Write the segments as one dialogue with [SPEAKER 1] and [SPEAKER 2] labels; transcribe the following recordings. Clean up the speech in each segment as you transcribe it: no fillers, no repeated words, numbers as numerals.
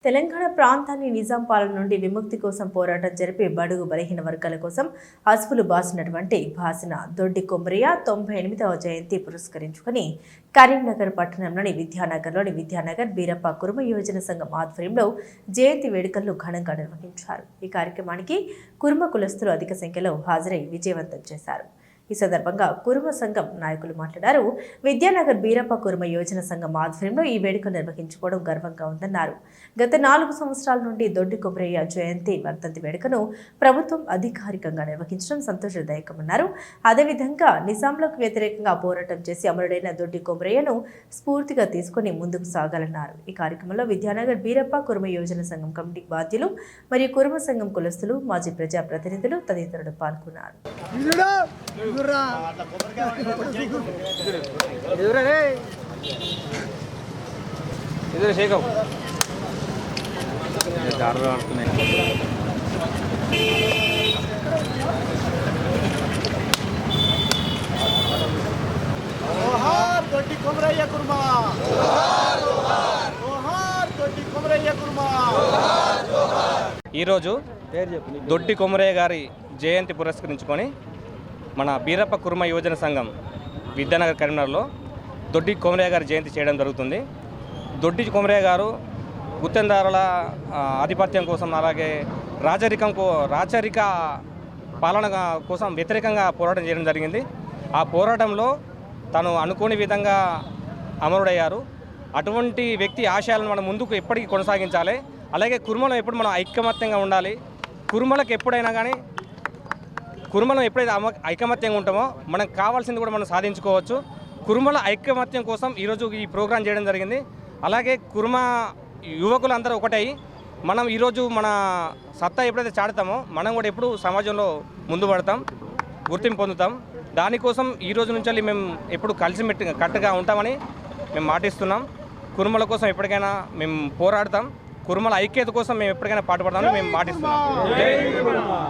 [SPEAKER 1] తెలంగాణ ప్రాంతాన్ని నిజాం పాలన నుండి విముక్తి కోసం పోరాటం జరిపి బడుగు బలహీన వర్గాల కోసం అసుపులు బాసినటువంటి భాసిన దొడ్డి కొమరయ్య 98వ జయంతి పురస్కరించుకుని కరీంనగర్ పట్టణంలోని విద్యానగర్ బీరప్ప కురుమ యువజన సంఘం ఆధ్వర్యంలో జయంతి వేడుకలను ఘనంగా నిర్వహించారు. ఈ కార్యక్రమానికి కురుమ కులస్తులు అధిక సంఖ్యలో హాజరై విజయవంతం చేశారు. ఈ సందర్భంగా కురుమ సంఘం నాయకులు మాట్లాడారు. విద్యానగర్ బీరప్ప కురుమ యోజన సంఘం ఆధ్వర్యంలో ఈ వేడుక నిర్వహించుకోవడం గర్వంగా ఉందన్నారు. గత 4 సంవత్సరాల నుండి దొడ్డి కొమరయ్య జయంతి వర్ధంతి వేడుకను ప్రభుత్వం అధికారికంగా నిర్వహించడం సంతోషదాయకమన్నారు. అదేవిధంగా నిజాంలకు వ్యతిరేకంగా పోరాటం చేసి అమరుడైన దొడ్డి కొమరయ్యను స్ఫూర్తిగా తీసుకుని ముందుకు సాగాలన్నారు. ఈ కార్యక్రమంలో విద్యానగర్ బీరప్ప కురుమ యోజన సంఘం కమిటీ బాధ్యులు మరియు కురుమ సంఘం కులస్తులు, మాజీ ప్రజాప్రతినిధులు తదితరులు పాల్గొన్నారు.
[SPEAKER 2] ఈరోజు దొడ్డి కొమరయ్య గారి జయంతి పురస్కరించుకొని మన బీరప్ప కురుమ యువజన సంఘం విద్యానగర్ కరీంనగర్లో దొడ్డి కొమరయ్య గారి జయంతి చేయడం జరుగుతుంది. దొడ్డి కొమరయ్య గారు గుత్తెందారుల ఆధిపత్యం కోసం, అలాగే రాచరిక పాలన కోసం వ్యతిరేకంగా పోరాటం చేయడం జరిగింది. ఆ పోరాటంలో తను అనుకోని విధంగా అమరుడయ్యారు. అటువంటి వ్యక్తి ఆశయాలను మనం ముందుకు ఎప్పటికీ కొనసాగించాలి. అలాగే కురుమలో ఎప్పుడు మనం ఐకమత్యంగా ఉండాలి. కురుమలకు ఎప్పుడైతే ఐకమత్యంగా ఉంటామో మనకు కావాల్సింది కూడా మనం సాధించుకోవచ్చు. కురుమల ఐకమత్యం కోసం ఈరోజు ఈ ప్రోగ్రాం చేయడం జరిగింది. అలాగే కురుమ యువకులందరూ ఒకటై మనం ఈరోజు మన సత్తా ఎప్పుడైతే చాటుతామో మనం కూడా ఎప్పుడు సమాజంలో ముందు పడతాం, గుర్తింపు పొందుతాం. దానికోసం ఈ రోజు నుంచి మేము ఎప్పుడు కట్టుగా ఉంటామని మేము మాటిస్తున్నాం. కురుమల కోసం ఎప్పటికైనా మేము పోరాడతాం. కురుమల ఐక్యత కోసం మేము ఎప్పటికైనా పాటుపడతామని మేము మాటిస్తున్నాం.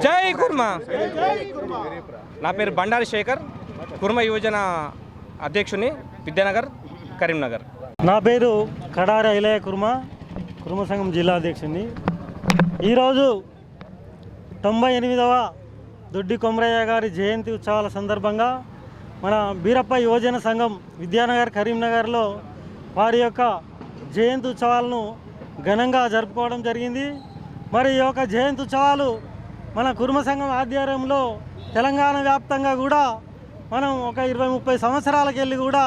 [SPEAKER 2] జై కుర్మ. నా పేరు బండారి శేఖర్, కురుమ యువజన అధ్యక్షుని, విద్యానగర్, కరీంనగర్.
[SPEAKER 3] నా పేరు కడార ఇలయ కురుమ సంఘం జిల్లా అధ్యక్షుని. ఈరోజు 98వ దొడ్డి కొమరయ్య గారి జయంతి ఉత్సవాల సందర్భంగా మన బీరప్ప యువజన సంఘం విద్యానగర్, కరీంనగర్లో వారి యొక్క జయంతి ఉత్సవాలను ఘనంగా జరుపుకోవడం జరిగింది. మరి ఈ యొక్క జయంతి ఉత్సవాలు మన కురుమ సంఘం ఆధ్వర్యంలో తెలంగాణ వ్యాప్తంగా కూడా మనం ఒక 20-30 సంవత్సరాలకు వెళ్ళి కూడా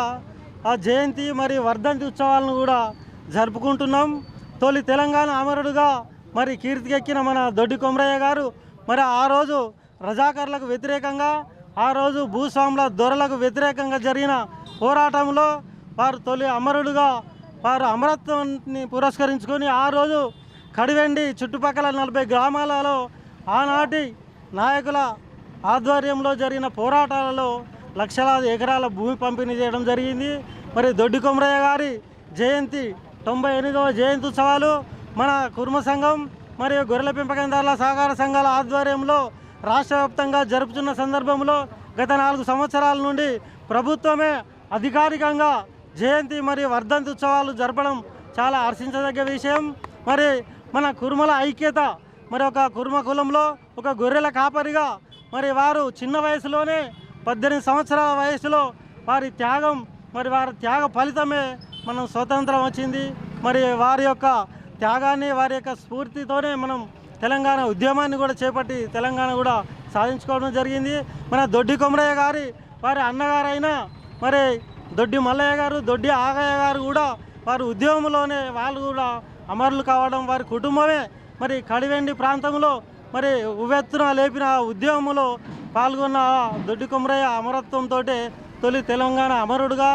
[SPEAKER 3] ఆ జయంతి మరి వర్ధంతి ఉత్సవాలను కూడా జరుపుకుంటున్నాం. తొలి తెలంగాణ అమరుడుగా మరి కీర్తికెక్కిన మన దొడ్డి కొమరయ్య గారు మరి ఆ రోజు రజాకర్లకు వ్యతిరేకంగా, ఆ రోజు భూస్వాముల దొరలకు వ్యతిరేకంగా జరిగిన పోరాటంలో వారు తొలి అమరుడుగా వారు అమరత్వాన్ని పురస్కరించుకొని ఆ రోజు కడివెండి చుట్టుపక్కల 40 గ్రామాలలో ఆనాటి నాయకుల ఆధ్వర్యంలో జరిగిన పోరాటాలలో లక్షలాది ఎకరాల భూమి పంపిణీ చేయడం జరిగింది. మరి దొడ్డి కొమరయ్య గారి జయంతి 98వ జయంతి ఉత్సవాలు మన కురుమ సంఘం మరియు గొర్రెల పెంపకందారుల సహకార సంఘాల ఆధ్వర్యంలో రాష్ట్ర వ్యాప్తంగా జరుపుతున్న సందర్భంలో గత 4 సంవత్సరాల నుండి ప్రభుత్వమే అధికారికంగా జయంతి మరియు వర్ధంతి ఉత్సవాలు జరపడం చాలా హర్షించదగ్గ విషయం. మరి మన కురుమల ఐక్యత, మరి ఒక కురుమ కులంలో ఒక గొర్రెల కాపరిగా మరి వారు చిన్న వయసులోనే 18 సంవత్సరాల వయసులో వారి త్యాగం, మరి వారి త్యాగ ఫలితమే మనం స్వతంత్రం వచ్చింది. మరి వారి యొక్క త్యాగాన్ని, వారి యొక్క స్ఫూర్తితోనే మనం తెలంగాణ ఉద్యమాన్ని కూడా చేపట్టి తెలంగాణ కూడా సాధించుకోవడం జరిగింది. మన దొడ్డి కొమరయ్య గారి వారి అన్నగారైన మరి దొడ్డి మల్లయ్య గారు, దొడ్డి ఆగయ్య గారు కూడా వారి ఉద్యమంలోనే వాళ్ళు కూడా అమరులు కావడం, వారి కుటుంబమే మరి కడివెండి ప్రాంతంలో మరి ఉవ్వెత్తున లేపిన ఉద్యమంలో పాల్గొన్న దొడ్డి కొమరయ్య అమరత్వంతో తొలి తెలంగాణ అమరుడుగా,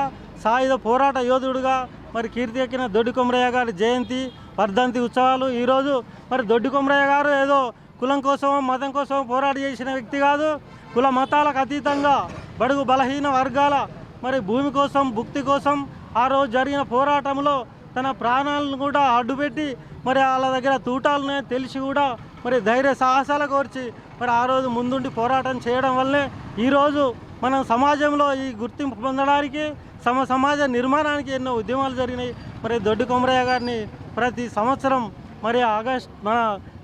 [SPEAKER 3] సాయుధ పోరాట యోధుడుగా మరి కీర్తి ఎక్కిన దొడ్డి కొమరయ్య గారి జయంతి వర్ధంతి ఉత్సవాలు ఈరోజు. మరి దొడ్డి కొమరయ్య గారు ఏదో కులం కోసం, మతం కోసం పోరాట చేసిన వ్యక్తి కాదు. కుల మతాలకు అతీతంగా బడుగు బలహీన వర్గాల మరి భూమి కోసం, భుక్తి కోసం ఆ రోజు జరిగిన పోరాటంలో తన ప్రాణాలను కూడా అడ్డుపెట్టి మరి వాళ్ళ దగ్గర తూటాలనే తెలిసి కూడా మరి ధైర్య సాహసాల కోర్చి మరి ఆ రోజు ముందుండి పోరాటం చేయడం వల్లే ఈరోజు మనం సమాజంలో ఈ గుర్తింపు పొందడానికి సమాజ నిర్మాణానికి ఎన్నో ఉద్యమాలు జరిగినాయి. మరి దొడ్డి కొమరయ్య గారిని ప్రతి సంవత్సరం మరి మన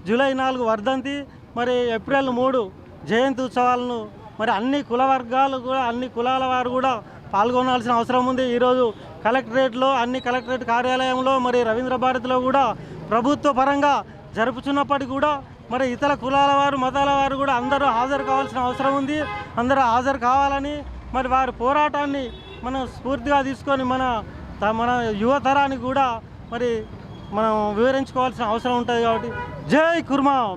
[SPEAKER 3] జూలై 4 వర్ధంతి, మరి ఏప్రిల్ 3 జయంతి ఉత్సవాలను మరి అన్ని కుల వర్గాలు కూడా, అన్ని కులాల వారు కూడా పాల్గొనాల్సిన అవసరం ఉంది. ఈరోజు కలెక్టరేట్లో, అన్ని కలెక్టరేట్ కార్యాలయంలో, మరి రవీంద్ర భారతిలో కూడా ప్రభుత్వ పరంగా జరుపుతున్నప్పటికీ కూడా మరి ఇతర కులాల వారు, మతాల వారు కూడా అందరూ హాజరు కావాల్సిన అవసరం ఉంది. అందరూ హాజరు కావాలని, మరి వారి పోరాటాన్ని మనం స్ఫూర్తిగా తీసుకొని మన యువతరానికి కూడా మరి మనం వివరించుకోవాల్సిన అవసరం ఉంటుంది. కాబట్టి జై కుర్మా.